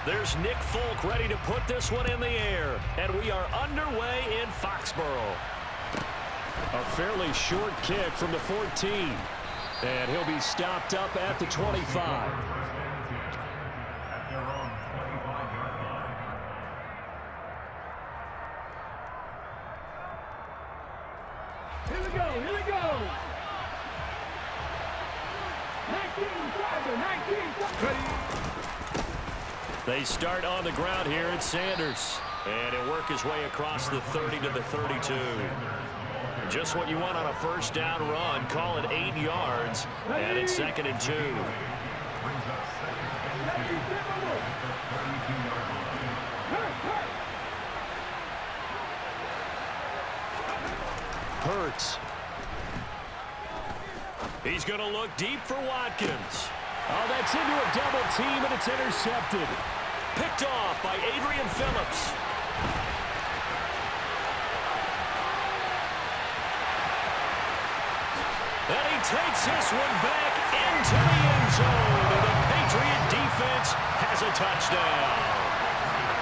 There's Nick Folk ready to put this one in the air. And we are underway in Foxborough. A fairly short kick from the 14. And he'll be stopped up at the 25. Here we go, here we go. 19. They start on the ground here at Sanders. And he'll work his way across the 30 to the 32. Just what you want on a first down run. Call it 8 yards. And it's 2nd and 2. Hurts. He's going to look deep for Watkins. Oh, that's into a double team, and it's intercepted. Picked off by Adrian Phillips. And he takes this one back into the end zone. And the Patriot defense has a touchdown.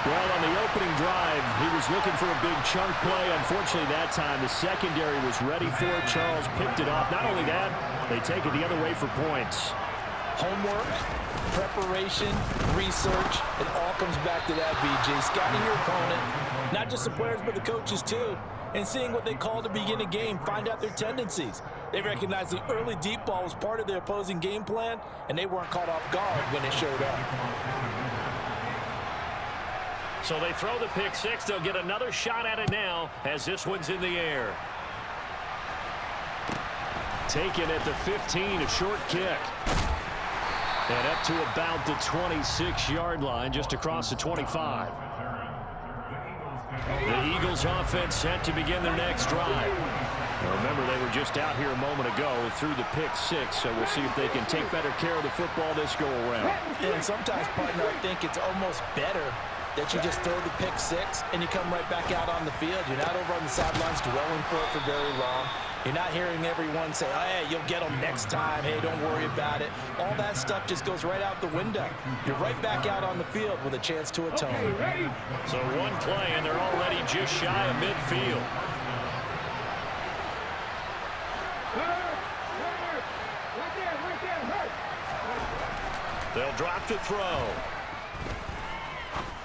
Well, on the opening drive, he was looking for a big chunk play. Unfortunately, that time, the secondary was ready for it. Charles picked it off. Not only that, they take it the other way for points. Homework, preparation, research, it all comes back to that, BJ. Scouting your opponent, not just the players, but the coaches too, and seeing what they call to begin a game, find out their tendencies. They recognized the early deep ball was part of their opposing game plan, and they weren't caught off guard when it showed up. So they throw the pick six. They'll get another shot at it now as this one's in the air. Taken at the 15, a short kick. And up to about the 26-yard line, just across the 25. The Eagles offense set to begin their next drive. Now remember, they were just out here a moment ago through the pick six, so we'll see if they can take better care of the football this go around. And sometimes, partner, I think it's almost better that you just throw the pick six and you come right back out on the field. You're not over on the sidelines dwelling for it for very long. You're not hearing everyone say, oh, hey, you'll get them next time. Hey, don't worry about it. All that stuff just goes right out the window. You're right back out on the field with a chance to atone. So one play, and they're already just shy of midfield. They'll drop the throw.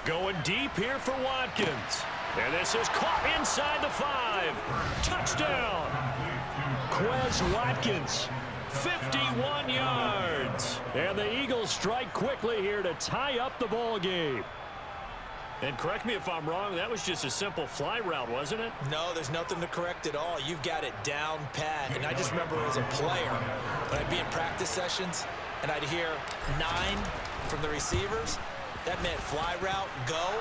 Going deep here for Watkins. And this is caught inside the 5. Touchdown. Quez Watkins, 51 yards. And the Eagles strike quickly here to tie up the ball game. And correct me if I'm wrong, that was just a simple fly route, wasn't it? No, there's nothing to correct at all. You've got it down pat. And I just remember as a player, when I'd be in practice sessions, and I'd hear 9 from the receivers, that meant fly route, go,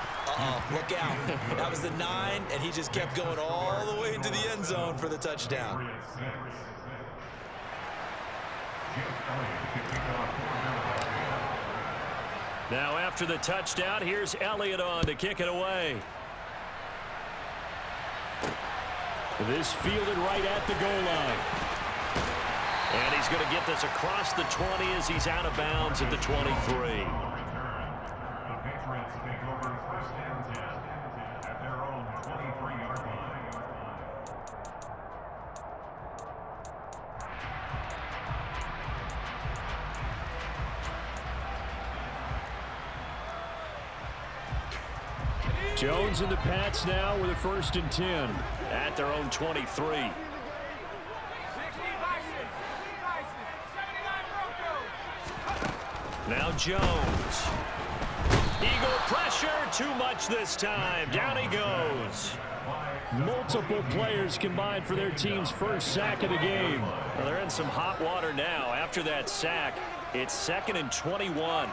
look out. That was the 9, and he just kept going all the way into the end zone for the touchdown. Now after the touchdown, here's Elliott on to kick it away. This fielded right at the goal line. And he's going to get this across the 20 as he's out of bounds at the 23. Jones and the Pats now with a 1st and 10 at their own 23. Now Jones. Eagle pressure, too much this time. Down he goes. Multiple players combined for their team's first sack of the game. Well, they're in some hot water now. After that sack, it's 2nd and 21.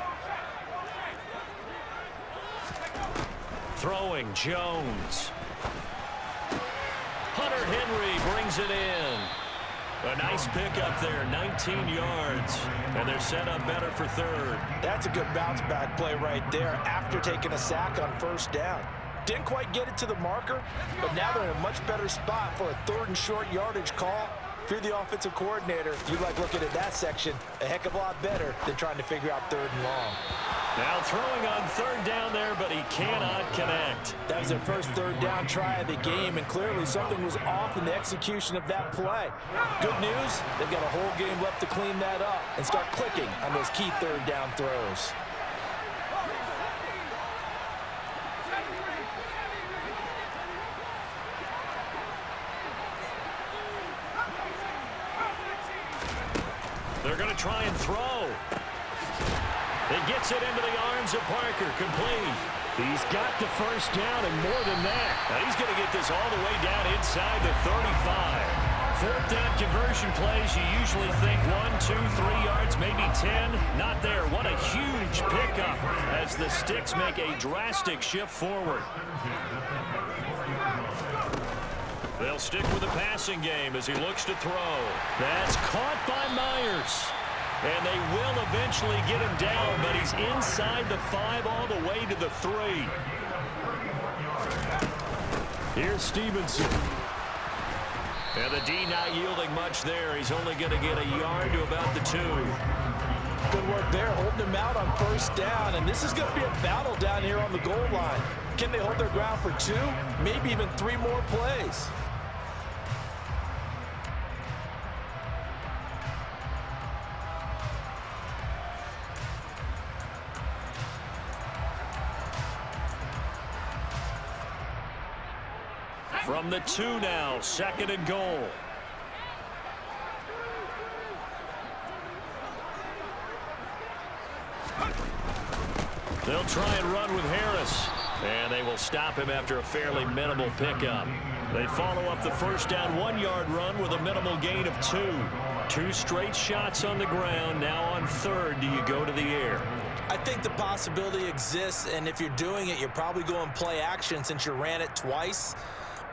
Throwing Jones. Hunter Henry brings it in. A nice pickup there, 19 yards. And they're set up better for 3rd. That's a good bounce back play right there after taking a sack on 1st down. Didn't quite get it to the marker, but now they're in a much better spot for a 3rd and short yardage call. If you're the offensive coordinator, you like looking at that section a heck of a lot better than trying to figure out 3rd and long. Now throwing on 3rd down there, but he cannot connect. That was their first 3rd down try of the game, and clearly something was off in the execution of that play. Good news, they've got a whole game left to clean that up and start clicking on those key 3rd down throws. They're going to try and throw. It gets it into the arms of Parker, complete. He's got the first down and more than that. Now he's going to get this all the way down inside the 35. 4th down conversion plays, you usually think 1, 2, 3 yards, maybe 10. Not there. What a huge pickup as the Sticks make a drastic shift forward. They'll stick with the passing game as he looks to throw. That's caught by Myers. And they will eventually get him down, but he's inside the 5 all the way to the 3. Here's Stevenson. And the D not yielding much there. He's only going to get a yard to about the 2. Good work there, holding him out on 1st down. And this is going to be a battle down here on the goal line. Can they hold their ground for 2, maybe even 3 more plays? From the 2 now, 2nd and goal. They'll try and run with Harris. And they will stop him after a fairly minimal pickup. They follow up the 1st down 1-yard run with a minimal gain of 2. 2 straight shots on the ground. Now on 3rd, do you go to the air? I think the possibility exists, and if you're doing it, you're probably going play action since you ran it twice.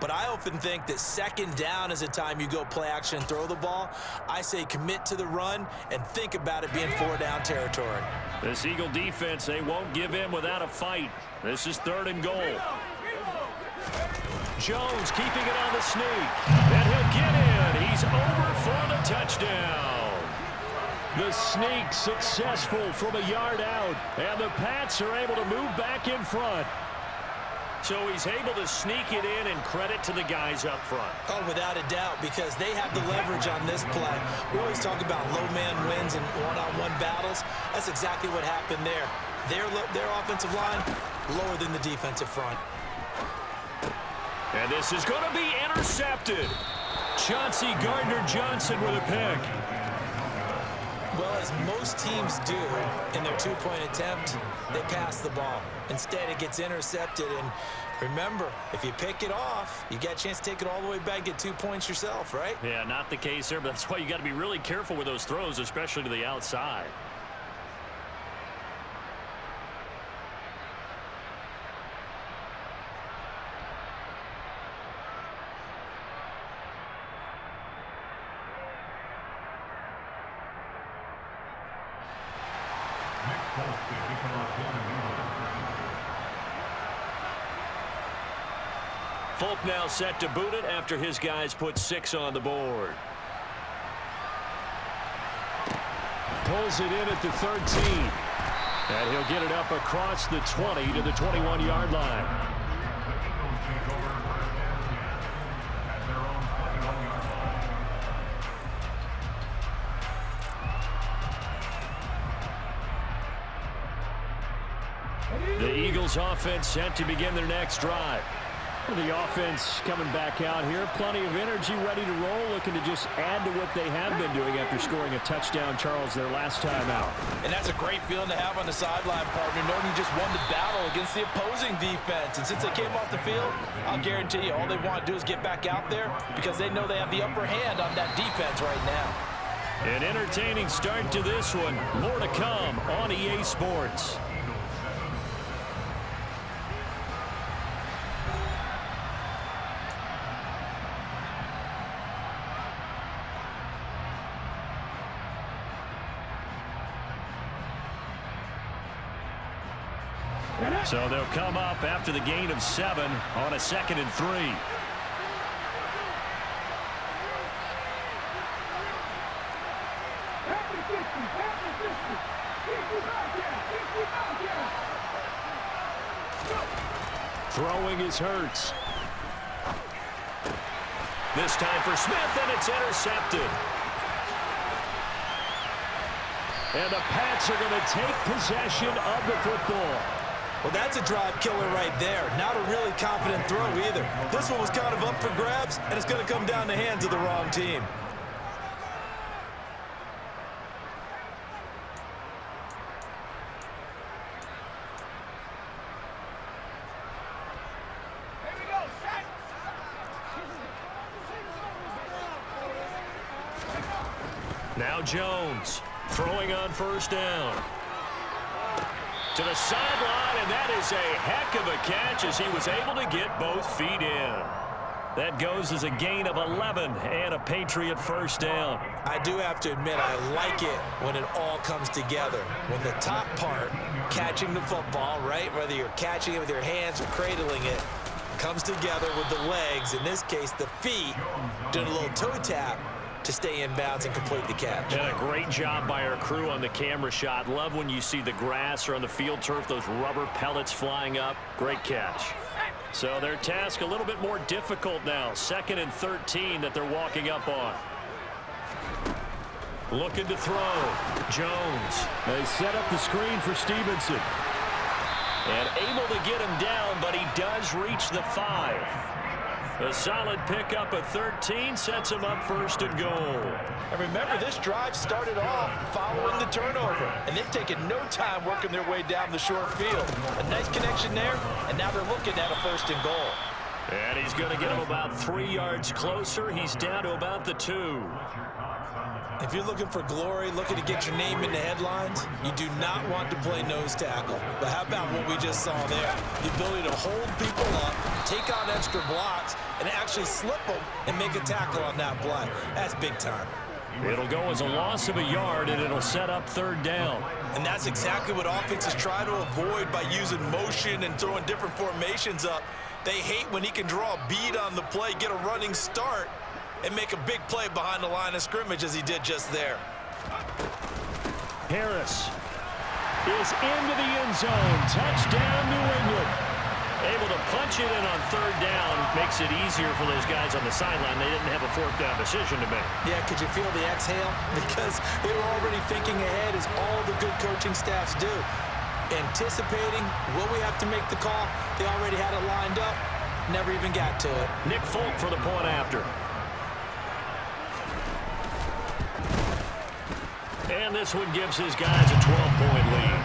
But I often think that 2nd down is a time you go play action and throw the ball. I say commit to the run and think about it being 4-down territory. This Eagle defense, they won't give in without a fight. This is 3rd and goal. Jones keeping it on the sneak. And he'll get in. He's over for the touchdown. The sneak successful from a yard out. And the Pats are able to move back in front. So he's able to sneak it in, and credit to the guys up front. Oh, without a doubt, because they have the leverage on this play. We always talk about low man wins and one-on-one battles. That's exactly what happened there. Their offensive line lower than the defensive front. And this is going to be intercepted. Chauncey Gardner-Johnson with a pick. Well, as most teams do in their 2-point attempt, they pass the ball. Instead, it gets intercepted. And remember, if you pick it off, you get a chance to take it all the way back, get 2 points yourself, right? Yeah, not the case there, but that's why you got to be really careful with those throws, especially to the outside. Folk now set to boot it after his guys put 6 on the board. Pulls it in at the 13. And he'll get it up across the 20 to the 21-yard line. The Eagles offense set to begin their next drive. The offense coming back out here. Plenty of energy, ready to roll, looking to just add to what they have been doing after scoring a touchdown, Charles, their last time out. And that's a great feeling to have on the sideline, partner, knowing you just won the battle against the opposing defense. And since they came off the field, I'll guarantee you all they want to do is get back out there because they know they have the upper hand on that defense right now. An entertaining start to this one. More to come on EA Sports. So they'll come up after the gain of 7 on a 2nd and 3. Throwing is Hurts. This time for Smith, and it's intercepted. And the Pats are going to take possession of the football. Well, that's a drive killer right there. Not a really confident throw either. This one was kind of up for grabs, and it's going to come down the hands of the wrong team. Now Jones throwing on first down. To the sideline, and that is a heck of a catch as he was able to get both feet in. That goes as a gain of 11 and a Patriot first down. I do have to admit, I like it when it all comes together. When the top part, catching the football, right, whether you're catching it with your hands or cradling it, comes together with the legs, in this case the feet, doing a little toe tap to stay in bounds and complete the catch. And a great job by our crew on the camera shot. Love when you see the grass or on the field turf, those rubber pellets flying up. Great catch. So their task a little bit more difficult now. 2nd and 13 that they're walking up on. Looking to throw. Jones. They set up the screen for Stevenson. And able to get him down, but he does reach the 5. A solid pickup of 13 sets him up 1st and goal. And remember, this drive started off following the turnover, and they've taken no time working their way down the short field. A nice connection there, and now they're looking at a 1st and goal. And he's going to get him about 3 yards closer. He's down to about the 2. If you're looking for glory, looking to get your name in the headlines, you do not want to play nose tackle. But how about what we just saw there? The ability to hold people up, take on extra blocks, and actually slip them and make a tackle on that play. That's big time. It'll go as a loss of a yard, and it'll set up 3rd down. And that's exactly what offenses try to avoid by using motion and throwing different formations up. They hate when he can draw a bead on the play, get a running start, and make a big play behind the line of scrimmage as he did just there. Harris is into the end zone. Touchdown, New England. Able to punch it in on 3rd down. Makes it easier for those guys on the sideline. They didn't have a 4th down decision to make. Yeah, could you feel the exhale? Because they were already thinking ahead, as all the good coaching staffs do. Anticipating, will we have to make the call? They already had it lined up. Never even got to it. Nick Folk for the point after. And this one gives his guys a 12-point lead.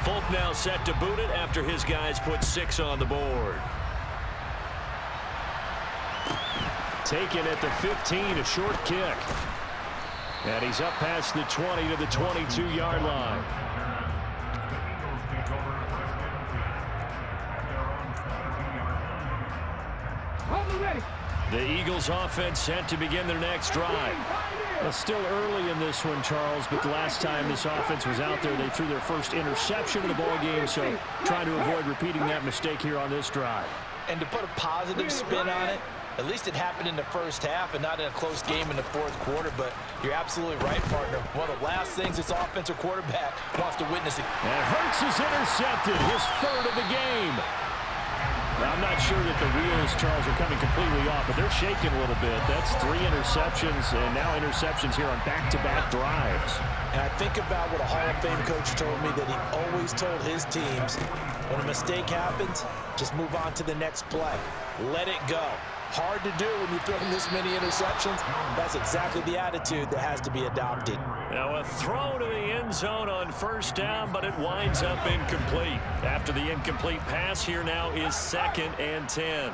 Folk now set to boot it after his guys put 6 on the board. Taken at the 15, a short kick. And he's up past the 20 to the 22-yard line. The Eagles offense set to begin their next drive. It's still early in this one, Charles, but the last time this offense was out there, they threw their first interception of the ball game, so trying to avoid repeating that mistake here on this drive. And to put a positive spin on it, at least it happened in the first half and not in a close game in the 4th quarter, but you're absolutely right, partner. One of the last things this offensive quarterback wants to witness. And Hurts is intercepted, his 3rd of the game. I'm not sure that the wheels, Charles, are coming completely off, but they're shaking a little bit. That's 3 interceptions, and now interceptions here on back-to-back drives. And I think about what a Hall of Fame coach told me, that he always told his teams, when a mistake happens, just move on to the next play. Let it go. Hard to do when you throw this many interceptions. That's exactly the attitude that has to be adopted. Now a throw to the end zone on 1st down, but it winds up incomplete. After the incomplete pass, here now is 2nd and 10.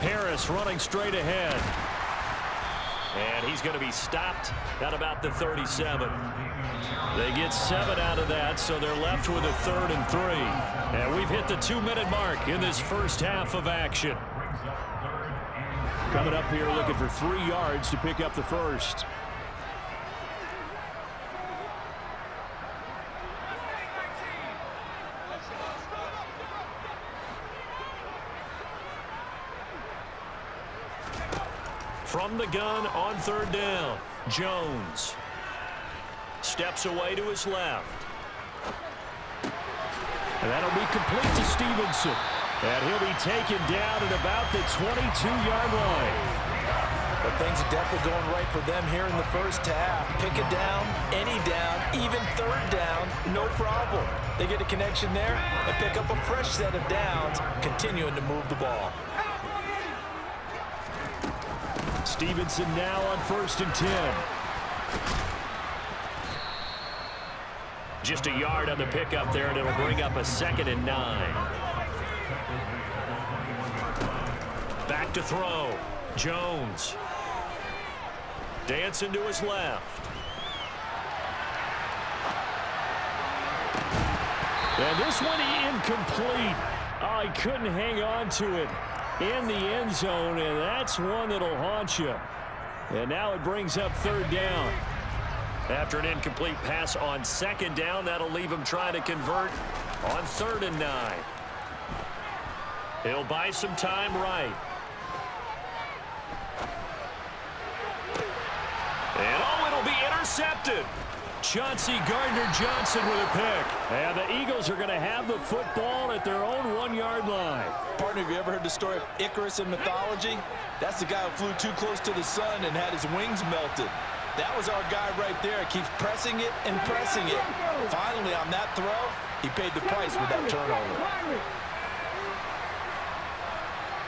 Harris running straight ahead. And he's going to be stopped at about the 37. They get 7 out of that, so they're left with a 3rd and 3. And we've hit the 2-minute mark in this first half of action. Coming up here looking for 3 yards to pick up the 1st. From the gun on third down, Jones steps away to his left. And that'll be complete to Stevenson. And he'll be taken down at about the 22-yard line. But things are definitely going right for them here in the first half. Pick it down, any down, even third down, no problem. They get a connection there and pick up a fresh set of downs, continuing to move the ball. Stevenson now on 1st and 10. Just a yard on the pickup there, and it'll bring up a 2nd and 9. Back to throw. Jones. Dancing to his left. And this one incomplete. Oh, he couldn't hang on to it in the end zone, and that's one that'll haunt you. And now it brings up 3rd down. After an incomplete pass on 2nd down, that'll leave him trying to convert on 3rd and 9. He'll buy some time right. And oh, it'll be intercepted. Chauncey Gardner-Johnson with a pick. And the Eagles are going to have the football at their own 1-yard line. Partner, have you ever heard the story of Icarus in mythology? That's the guy who flew too close to the sun and had his wings melted. That was our guy right there. Keeps pressing it and pressing it. Finally, on that throw, he paid the price with that turnover.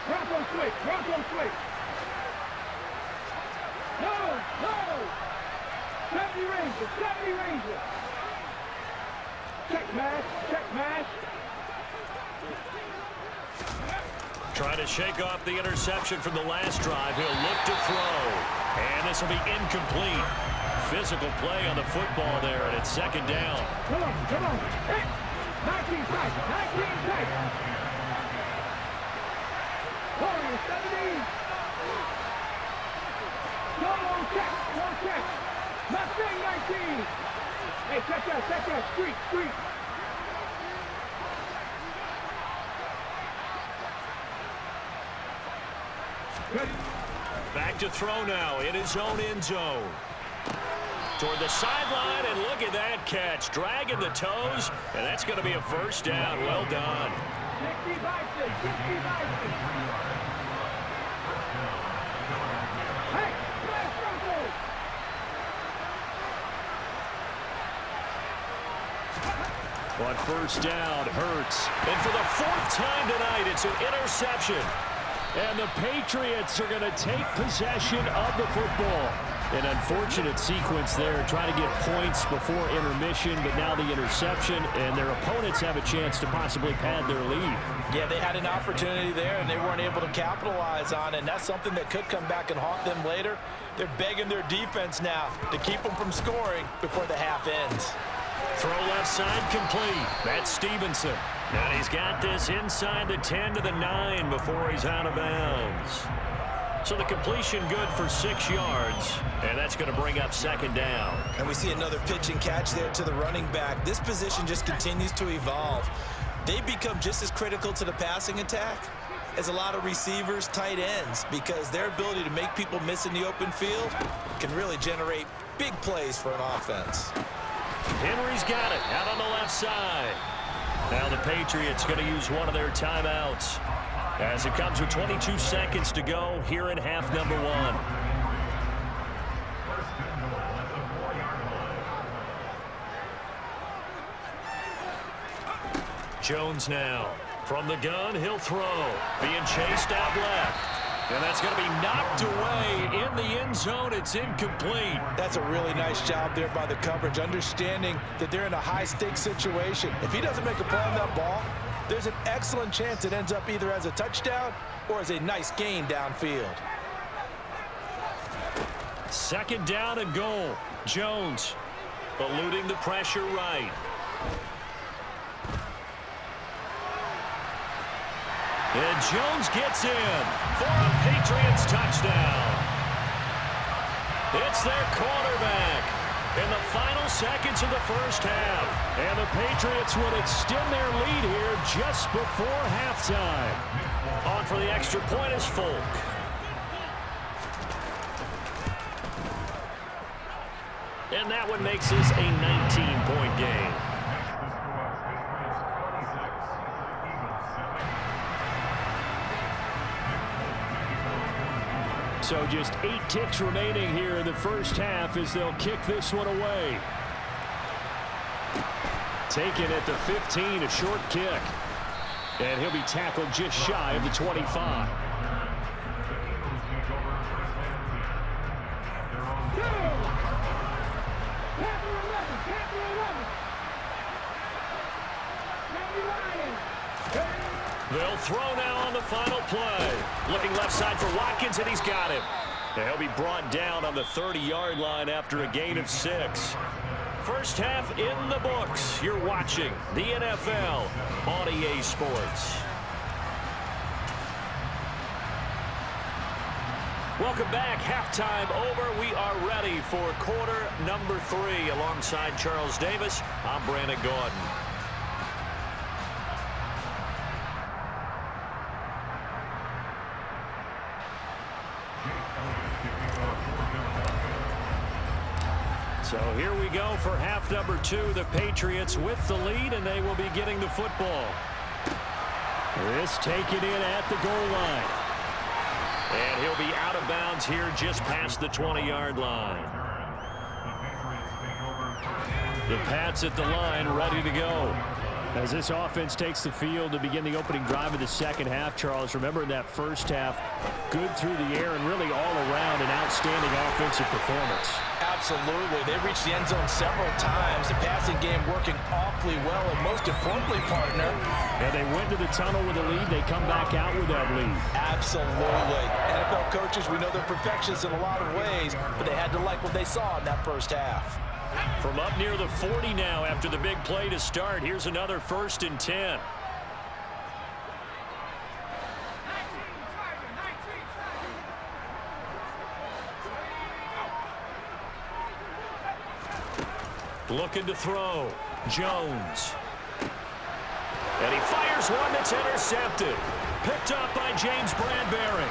Bronco switch, Bronco switch. No. 70 Rangers. Check mash. Trying to shake off the interception from the last drive. He'll look to throw. And this will be incomplete. Physical play on the football there, and it's 2nd down. Come on. Hey, 19 tight. Warriors, 17. Go, check. Mustang 19. Hey, check that. Street. Good. Back to throw now in his own end zone. Toward the sideline, and look at that catch. Dragging the toes, and that's going to be a 1st down. Well done. 60 Bison. Hey, flash Broncos. On 1st down, Hurts. And for the 4th time tonight, it's an interception. And the Patriots are going to take possession of the football. An unfortunate sequence there, trying to get points before intermission, but now the interception, and their opponents have a chance to possibly pad their lead. Yeah, they had an opportunity there, and they weren't able to capitalize on it, and that's something that could come back and haunt them later. They're begging their defense now to keep them from scoring before the half ends. Throw left side complete. That's Stevenson. And he's got this inside the 10 to the 9 before he's out of bounds. So the completion good for 6 yards, and that's going to bring up 2nd down. And we see another pitch and catch there to the running back. This position just continues to evolve. They become just as critical to the passing attack as a lot of receivers, tight ends, because their ability to make people miss in the open field can really generate big plays for an offense. Henry's got it out on the left side. Now the Patriots going to use one of their timeouts as it comes with 22 seconds to go here in half number 1. Jones now from the gun. He'll throw. Being chased out left. And that's going to be knocked away in the end zone. It's incomplete. That's a really nice job there by the coverage, understanding that they're in a high-stakes situation. If he doesn't make a play on that ball, there's an excellent chance it ends up either as a touchdown or as a nice gain downfield. 2nd down and goal. Jones eluding the pressure right. And Jones gets in for a Patriots touchdown. It's their quarterback in the final seconds of the first half. And the Patriots would extend their lead here just before halftime. On for the extra point is Folk. And that one makes this a 19-point game. So just 8 ticks remaining here in the first half as they'll kick this one away. Taken at the 15, a short kick. And he'll be tackled just shy of the 25. They'll throw now on the final play. Looking left side for Watkins, and he's got him. And he'll be brought down on the 30-yard line after a gain of 6. First half in the books. You're watching the NFL on EA Sports. Welcome back. Halftime over. We are ready for quarter number 3. Alongside Charles Davis, I'm Brandon Gordon. So here we go for half number 2. The Patriots with the lead, and they will be getting the football. This taken in at the goal line. And he'll be out of bounds here just past the 20-yard line. The Pats at the line, ready to go. As this offense takes the field to begin the opening drive of the second half, Charles, remember in that first half, good through the air and really all around an outstanding offensive performance. Absolutely. They reached the end zone several times. The passing game working awfully well, and most importantly, partner. And they went to the tunnel with a lead. They come back out with that lead. Absolutely. NFL coaches, we know they're perfectionists in a lot of ways, but they had to like what they saw in that first half. From up near the 40 now after the big play to start. Here's another 1st and 10. Looking to throw. Jones. And he fires one that's intercepted. Picked up by James Bradbury.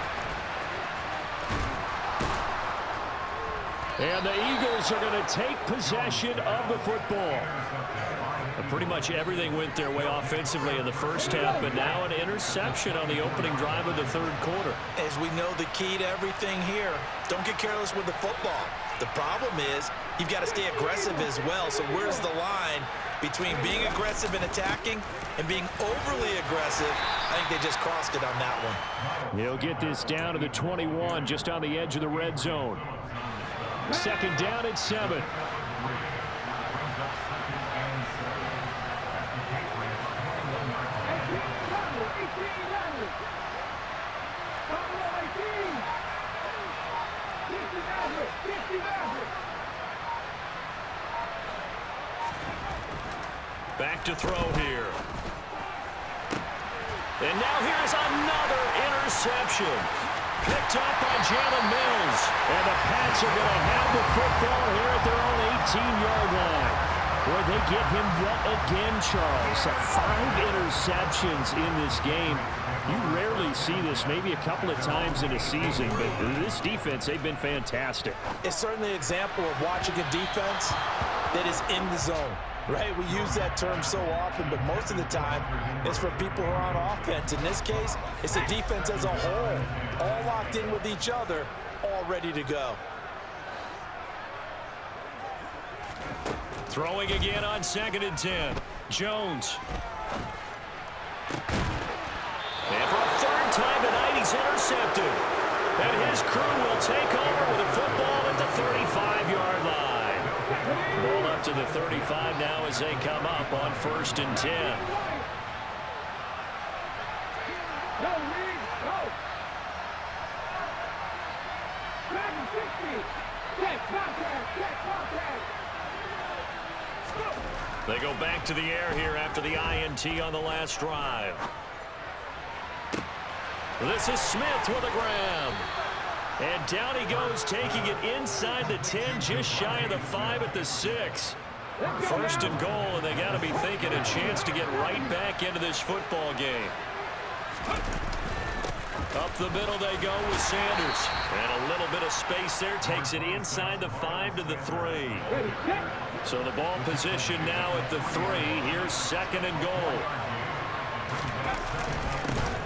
And the Eagles are going to take possession of the football. Pretty much everything went their way offensively in the first half, but now an interception on the opening drive of the 3rd quarter. As we know, the key to everything here, don't get careless with the football. The problem is you've got to stay aggressive as well. So where's the line between being aggressive and attacking and being overly aggressive? I think they just crossed it on that one. He'll get this down to the 21, just on the edge of the red zone. 2nd down at 7. Back to throw here. And now here's another interception. Picked up by Jalen Mills. And the Pats are going to have the football here at their own 18-yard line. Boy, they get him yet again, Charles. 5 interceptions in this game. You rarely see this, maybe a couple of times in a season, but this defense, they've been fantastic. It's certainly an example of watching a defense that is in the zone. Right, we use that term so often, but most of the time, it's for people who are on offense. In this case, it's the defense as a whole, all locked in with each other, all ready to go. Throwing again on 2nd and 10. Jones. And for a 3rd time tonight, he's intercepted. And his crew will take over with a football at the 35-yard line. Ball up to the 35 now as they come up on 1st and 10. They go back to the air here after the INT on the last drive. This is Smith with a grab. And down he goes, taking it inside the 10, just shy of the 5 at the 6. 1st and goal, and they got to be thinking a chance to get right back into this football game. Up the middle they go with Sanders. And a little bit of space there. Takes it inside the 5 to the 3. So the ball position now at the 3. Here's 2nd and goal.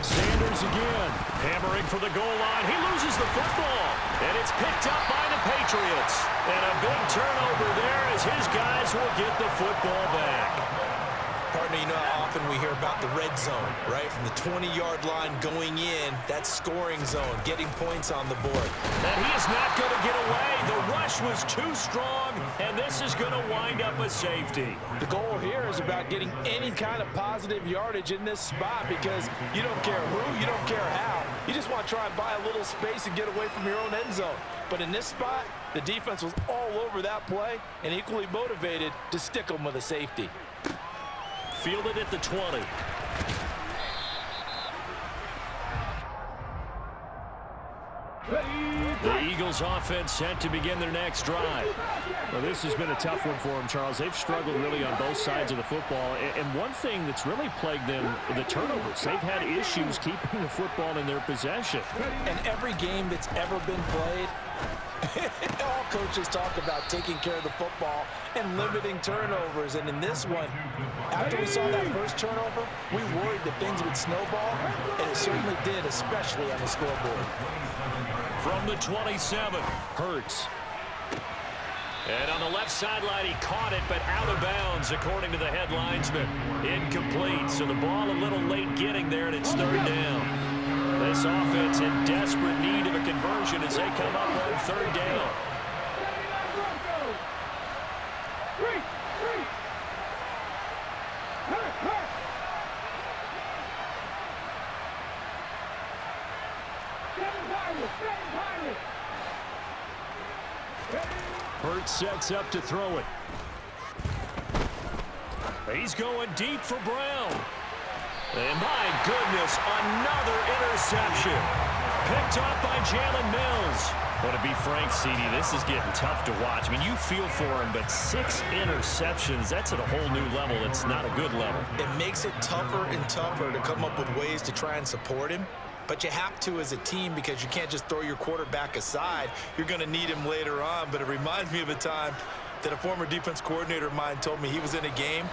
Sanders again. Hammering for the goal line. He loses the football. And it's picked up by the Patriots. And a big turnover there as his guys will get the football back. Partner, you know how often we hear about the red zone, right? From the 20-yard line going in, that scoring zone, getting points on the board. And he is not going to get away. The rush was too strong, and this is going to wind up a safety. The goal here is about getting any kind of positive yardage in this spot because you don't care who, you don't care how. You just want to try and buy a little space and get away from your own end zone. But in this spot, the defense was all over that play and equally motivated to stick them with a safety. Fielded at the 20. The Eagles offense set to begin their next drive. Well, this has been a tough one for them, Charles. They've struggled really on both sides of the football. And one thing that's really plagued them, the turnovers. They've had issues keeping the football in their possession. And every game that's ever been played, all coaches talk about taking care of the football and limiting turnovers. And in this one, after we saw that first turnover, we worried that things would snowball, and it certainly did, especially on the scoreboard. From the 27, Hurts. And on the left sideline, he caught it, but out of bounds, according to the head linesman. Incomplete, so the ball a little late getting there, and it's 3rd down. This offense in desperate need of a conversion as they come up on 3rd down. Hurts sets up to throw it. He's going deep for Brown. And my goodness, another interception. Picked up by Jalen Mills. But to be frank, CD, this is getting tough to watch. I mean, you feel for him, but 6 interceptions, that's at a whole new level. It's not a good level. It makes it tougher and tougher to come up with ways to try and support him. But you have to as a team because you can't just throw your quarterback aside. You're going to need him later on. But it reminds me of a time that a former defense coordinator of mine told me he was in a game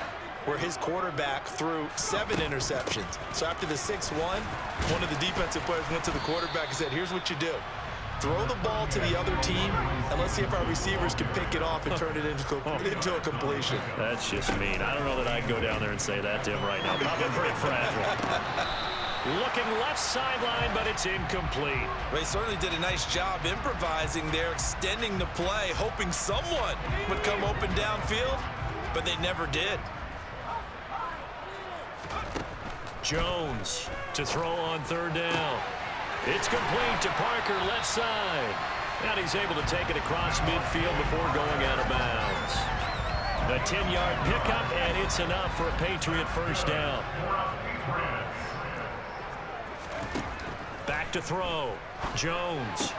where his quarterback threw 7 interceptions. So after the 6-1, one of the defensive players went to the quarterback and said, here's what you do. Throw the ball to the other team, and let's see if our receivers can pick it off and turn it into a completion. That's just mean. I don't know that I'd go down there and say that to him right now. Probably pretty fragile. Looking left sideline, but it's incomplete. They certainly did a nice job improvising there, extending the play, hoping someone would come open downfield, but they never did. Jones to throw on 3rd down. It's complete to Parker, left side. And he's able to take it across midfield before going out of bounds. A 10-yard pickup, and it's enough for a Patriot 1st down. Back to throw. Jones.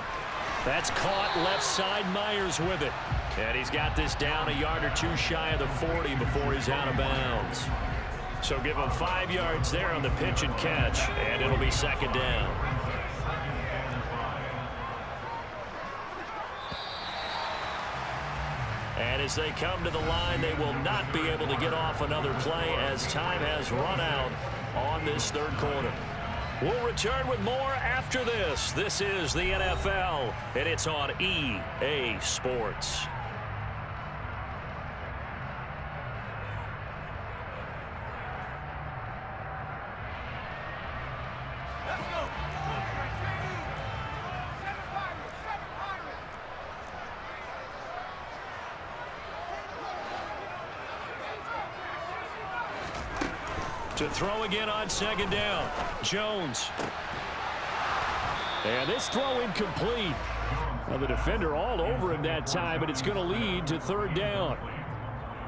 That's caught left side. Myers with it. And he's got this down a yard or 2 shy of the 40 before he's out of bounds. So give him 5 yards there on the pitch and catch, and it'll be 2nd down. And as they come to the line, they will not be able to get off another play as time has run out on this 3rd quarter. We'll return with more after this. This is the NFL, and it's on EA Sports. To throw again on 2nd down. Jones. And this throw incomplete. Well, the defender all over him that time, but it's going to lead to 3rd down.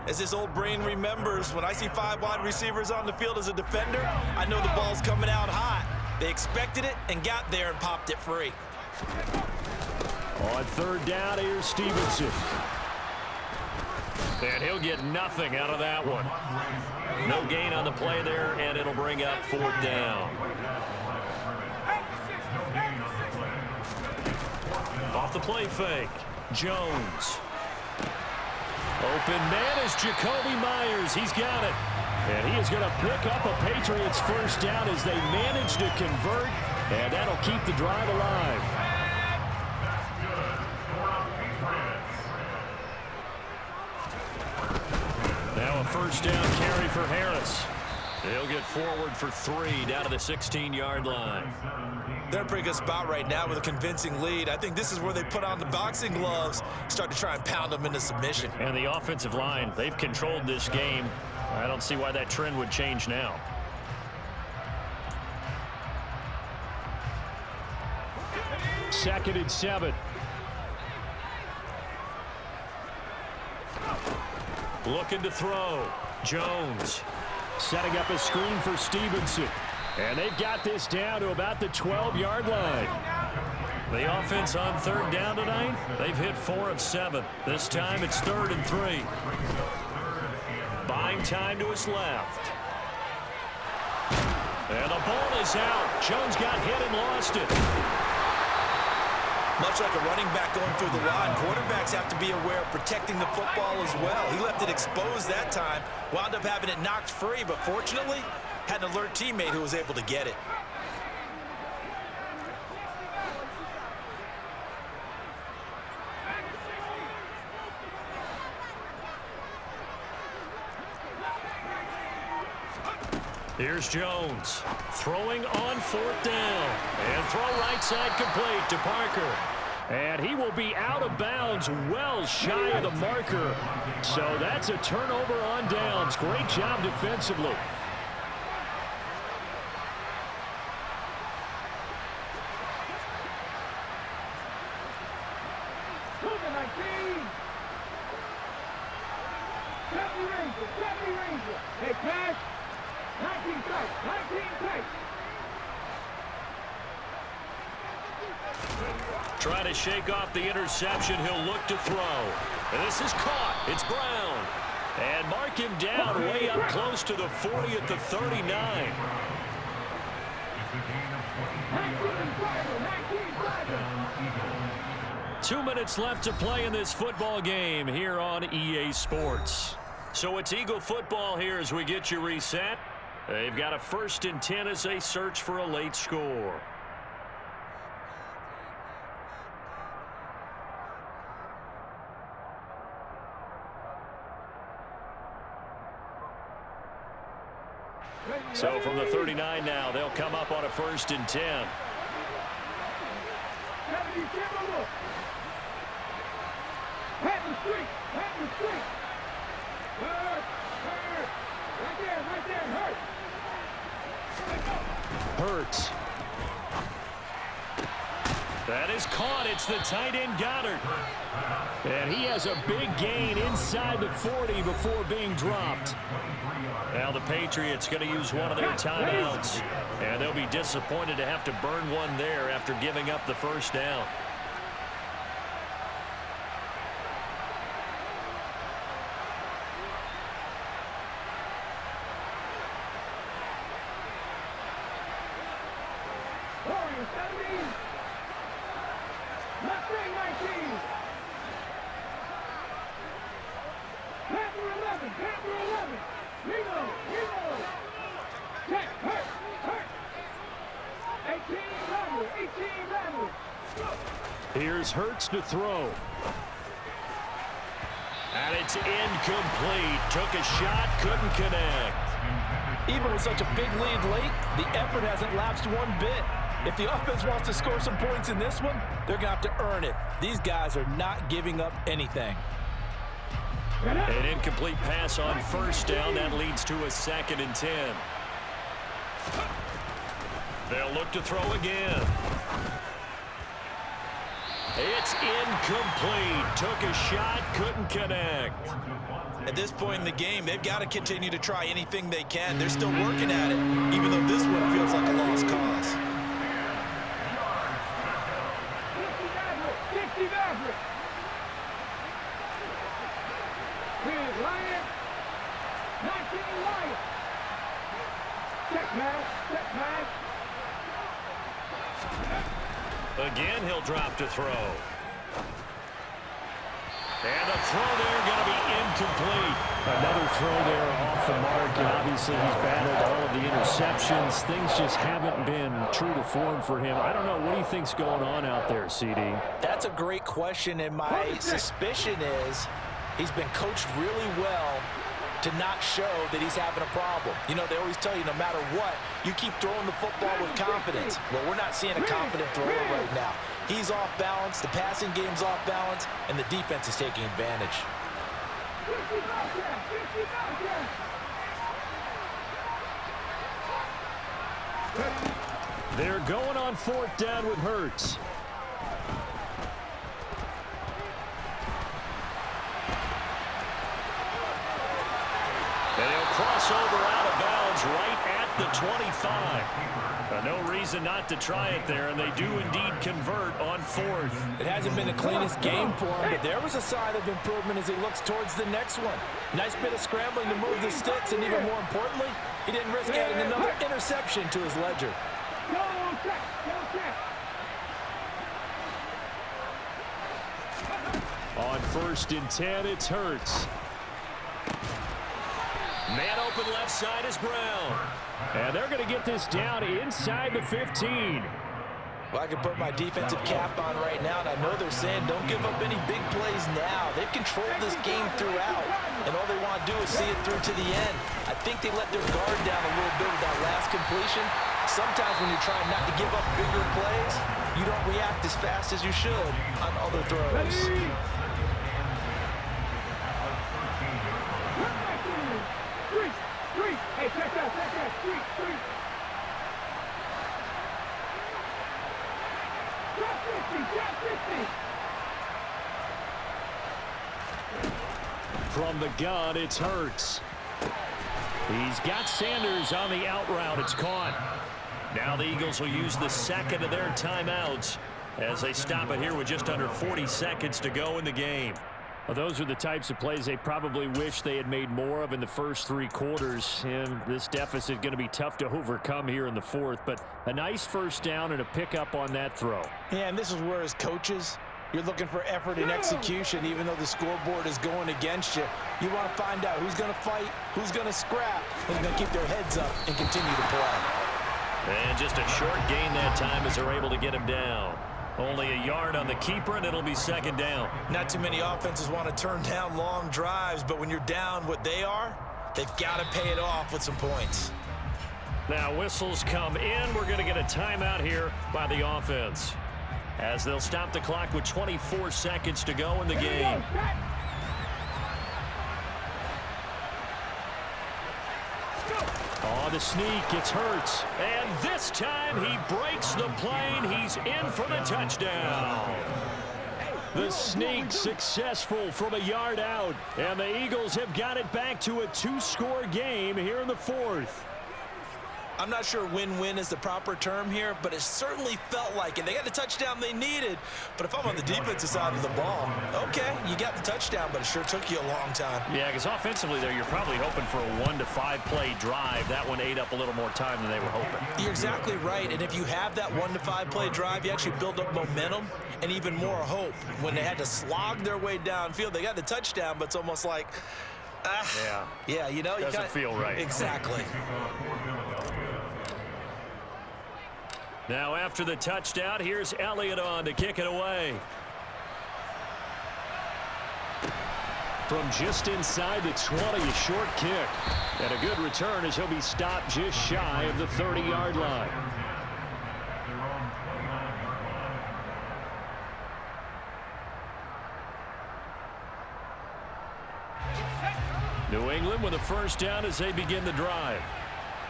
As his old brain remembers, when I see 5 wide receivers on the field as a defender, I know the ball's coming out hot. They expected it and got there and popped it free. On 3rd down, here's Stevenson. And he'll get nothing out of that one. No gain on the play there, and it'll bring up 4th down. off the play fake. Jones. Open man is Jacoby Myers. He's got it. And he is going to pick up a Patriots first down as they manage to convert. And that'll keep the drive alive. Now a first down carry for Harris. He'll get forward for 3 down to the 16-yard line. They're in a pretty good spot right now with a convincing lead. I think this is where they put on the boxing gloves, start to try and pound them into submission. And the offensive line, they've controlled this game. I don't see why that trend would change now. Second and 7. Looking to throw. Jones. Setting up a screen for Stevenson. And they've got this down to about the 12-yard line. The offense on third down tonight, they've hit 4 of 7. This time it's 3rd and 3. Buying time to his left. And the ball is out. Jones got hit and lost it. Much like a running back going through the line, quarterbacks have to be aware of protecting the football as well. He left it exposed that time, wound up having it knocked free, but fortunately, had an alert teammate who was able to get it. Here's Jones throwing on 4th down. And throw right side complete to Parker. And he will be out of bounds well shy of the marker. So that's a turnover on downs. Great job defensively. Hey, pass. 19 tight. 19 tight. Trying to shake off the interception. He'll look to throw. And this is caught. It's Brown. And mark him down way up close to the 40 at the 39. 2 minutes left to play in this football game here on EA Sports. So it's Eagle football here as we get you reset. They've got a 1st and 10 as they search for a late score. So from the 39 now, they'll come up on a 1st and 10. Hurts. That is caught. It's the tight end Goddard. And he has a big gain inside the 40 before being dropped. Now the Patriots going to use one of their timeouts. And they'll be disappointed to have to burn one there after giving up the first down. Here's Hurts to throw. And it's incomplete. Took a shot, couldn't connect. Even with such a big lead late, the effort hasn't lapsed one bit. If the offense wants to score some points in this one, they're going to have to earn it. These guys are not giving up anything. An incomplete pass on first down. That leads to a 2nd and 10. They'll look to throw again. It's incomplete. Took a shot, couldn't connect. At this point in the game, they've got to continue to try anything they can. They're still working at it, even though this one feels like a lost cause. 60 Maverick. Here's Lion. 19 Lion. Check pass. Check pass. Again, he'll drop to throw. And the throw there going to be incomplete. Another throw there off the mark, and obviously he's battled all of the interceptions. Things just haven't been true to form for him. I don't know. What do you think's going on out there, CD? That's a great question, and my suspicion is he's been coached really well to not show that he's having a problem. You know, they always tell you no matter what, you keep throwing the football with confidence. Well, we're not seeing a confident thrower right now. He's off balance, the passing game's off balance, and the defense is taking advantage. They're going on 4th down with Hurts. And he'll cross over out of bounds right at the 25. No reason not to try it there, and they do indeed convert on 4th. It hasn't been the cleanest game for him, but there was a sign of improvement as he looks towards the next one. Nice bit of scrambling to move the sticks, and even more importantly, he didn't risk adding another interception to his ledger. On 1st and 10, it's Hurts. Man open left side is Brown. And they're going to get this down inside the 15. Well, I can put my defensive cap on right now, and I know they're saying don't give up any big plays now. They've controlled this game throughout, and all they want to do is see it through to the end. I think they let their guard down a little bit with that last completion. Sometimes when you're trying not to give up bigger plays, you don't react as fast as you should on other throws. Hey, check that, three. From the gun, it's Hurts. He's got Sanders on the out route. It's caught. Now the Eagles will use the second of their timeouts as they stop it here with just under 40 seconds to go in the game. Well, those are the types of plays they probably wish they had made more of in the first 3 quarters. And this deficit going to be tough to overcome here in the 4th. But a nice first down and a pickup on that throw. Yeah, and this is where as coaches, you're looking for effort and execution. Even though the scoreboard is going against you, you want to find out who's going to fight, who's going to scrap, who's going to keep their heads up and continue to play. And just a short gain that time as they're able to get him down. Only a yard on the keeper, and it'll be 2nd down. Not too many offenses want to turn down long drives, but when you're down what they are, they've got to pay it off with some points. Now whistles come in. We're going to get a timeout here by the offense, as they'll stop the clock with 24 seconds to go in the game. Oh, the sneak, it's Hurts. And this time he breaks the plane. He's in for the touchdown. The sneak successful from a yard out. And the Eagles have got it back to a 2-score game here in the 4th. I'm not sure win-win is the proper term here, but it certainly felt like it. They got the touchdown they needed, but if I'm on the defensive side of the ball, okay, you got the touchdown, but it sure took you a long time. Yeah, because offensively there, you're probably hoping for a 1 to 5 play drive. That one ate up a little more time than they were hoping. You're exactly right, and if you have that 1 to 5 play drive, you actually build up momentum and even more hope. When they had to slog their way downfield, they got the touchdown, but it's almost like, yeah, you know, doesn't feel right. Exactly. Now after the touchdown, here's Elliott on to kick it away. From just inside the 20, a short kick. And a good return as he'll be stopped just shy of the 30-yard line. New England with a first down as they begin the drive.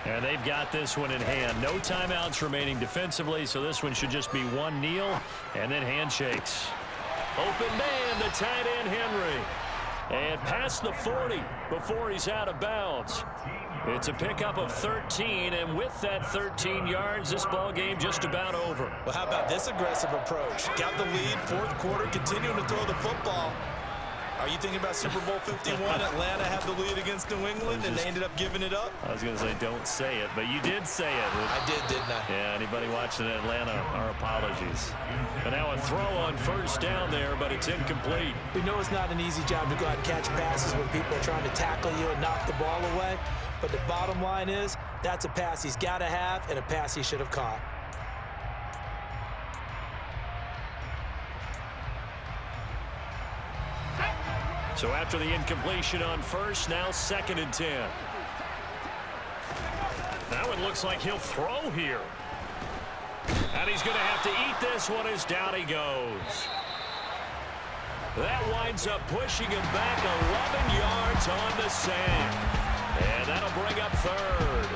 And they've got this one in hand. No timeouts remaining defensively, so this one should just be one kneel and then handshakes. Open man, the tight end Henry. And past the 40 before he's out of bounds. It's a pickup of 13, and with that 13 yards, this ball game just about over. Well, how about this aggressive approach? Got the lead, 4th quarter, continuing to throw the football. Are you thinking about Super Bowl 51? Atlanta had the lead against New England, and they ended up giving it up? I was going to say don't say it, but you did say it. I did, didn't I? Yeah, anybody watching Atlanta, our apologies. And now a throw on first down there, but it's incomplete. We know it's not an easy job to go out and catch passes when people are trying to tackle you and knock the ball away, but the bottom line is that's a pass he's got to have and a pass he should have caught. So after the incompletion on first, now 2nd and 10. Now it looks like he'll throw here. And he's going to have to eat this one as down he goes. That winds up pushing him back 11 yards on the sack. And that'll bring up 3rd.